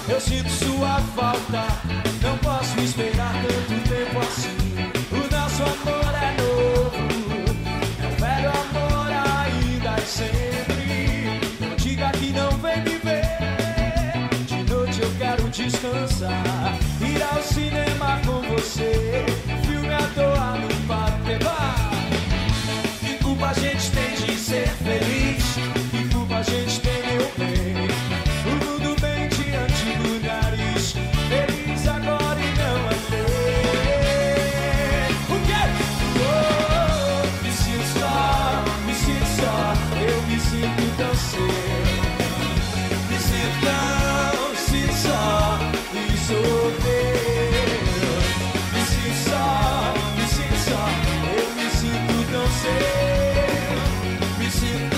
Eu sinto sua falta, não posso esperar tanto tempo assim. O nosso amor é novo, é um velho amor ainda e sempre. Não diga que não vem me ver. De noite eu quero descansar, ir ao cinema com você, filme à toa no parque. Que culpa a gente tem de ser feliz? Que culpa a gente tem, meu bem? O mundo bem diante do nariz, feliz agora e não andei. O quê? Oh, me sinto só, eu me sinto tão cedo. Me sinto só, e sou teu. Me sinto só, eu me sinto tão cedo. Me sinto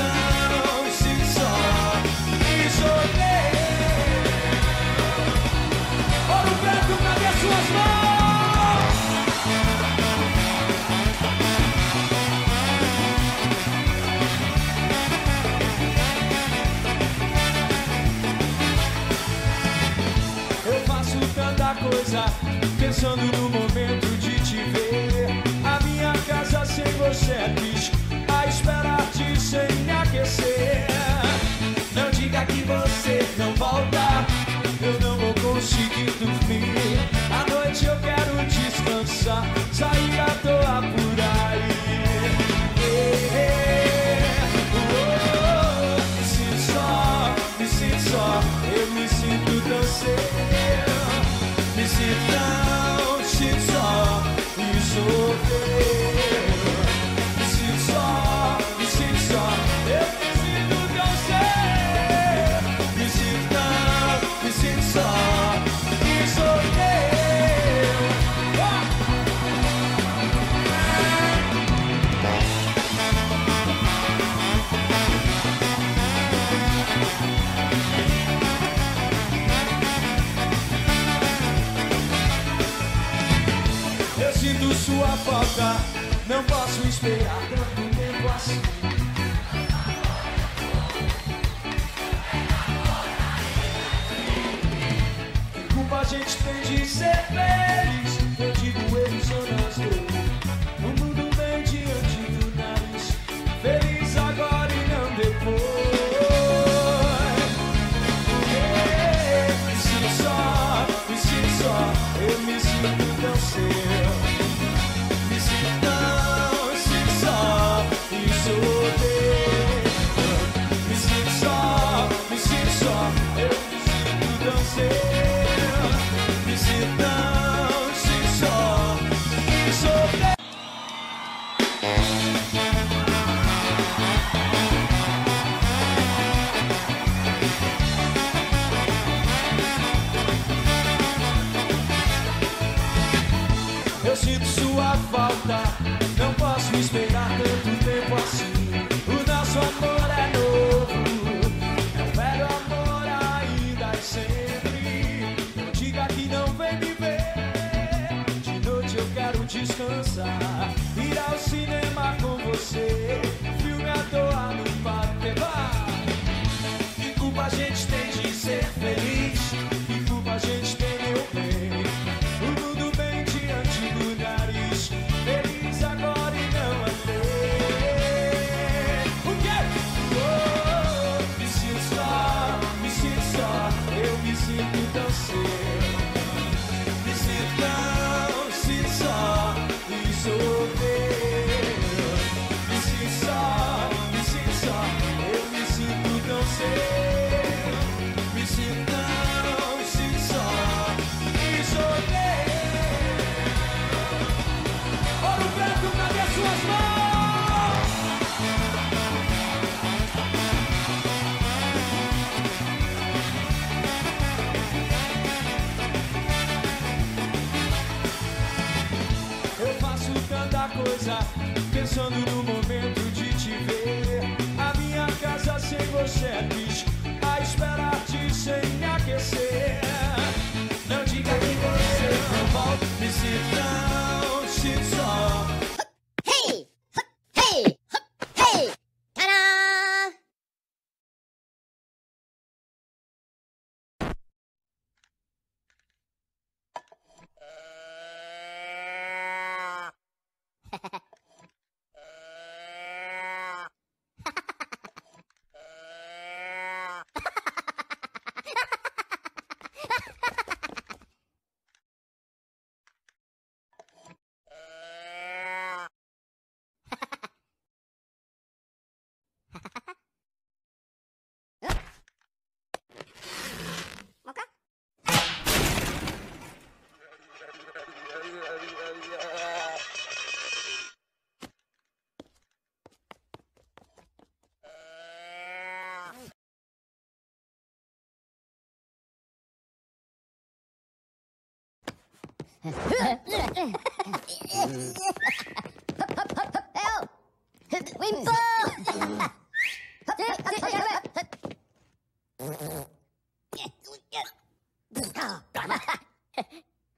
só, e sou teu. Ouro Preto, cadê as suas mãos? Eu faço tanta coisa, pensando no momento de te ver. A minha casa sem você é triste, a esperar-te sem me aquecer. Não diga que você não volta, eu não vou conseguir dormir. À noite eu quero descansar, sair à toa por aí. Me sinto só, eu me sinto tão cedo. Me sinto só, e sou teu. Me sinto só, eu me sinto tão cedo. Me sinto só, e sou teu. Eu sinto sua falta, não posso esperar tanto tempo assim. Que culpa a gente tem de ser feliz? Eu digo eles ou nós dois. O mundo vem diante do nariz, feliz agora e não depois. Me sinto só, eu me sinto tão cedo. Me sinto só, e sou teu. Me sinto só, eu me sinto tão cedo. Me sinto só, e sou teu. Eu sinto sua falta, não posso esperar tanto tempo assim. O nosso amor é novo, é um velho amor ainda e sempre. Não diga que não vem me ver. De noite eu quero descansar, ir ao cinema com você, filme à toa no parque. Que culpa a gente tem de ser feliz? Que culpa a gente tem, meu bem? O mundo bem diante do nariz, feliz agora e não andei. O quê? Oh, me sinto só, eu me sinto tão cedo. Me sinto só, e sou teu. Me sinto só, eu me sinto tão cedo. Me sinto só, e sou teu. Ouro Preto, cadê as suas mãos? Eu faço tanta coisa, pensando no momento de te ver. A minha casa sem você é triste, a esperar-te sem me aquecer. Não diga que você não volta, me sinto só. Hey! Hey! Hey! Ta-da! Wimpo!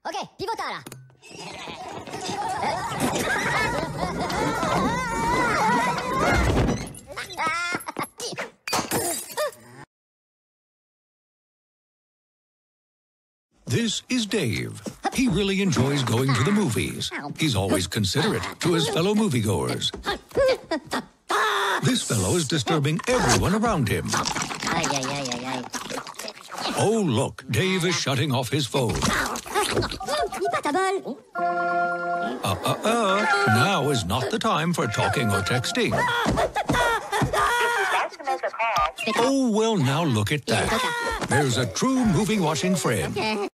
Ok, pivotala! This is Dave. He really enjoys going to the movies. He's always considerate to his fellow moviegoers. This fellow is disturbing everyone around him. Oh, look, Dave is shutting off his phone. Now is not the time for talking or texting. Oh, well, now look at that. There's a true movie-watching friend.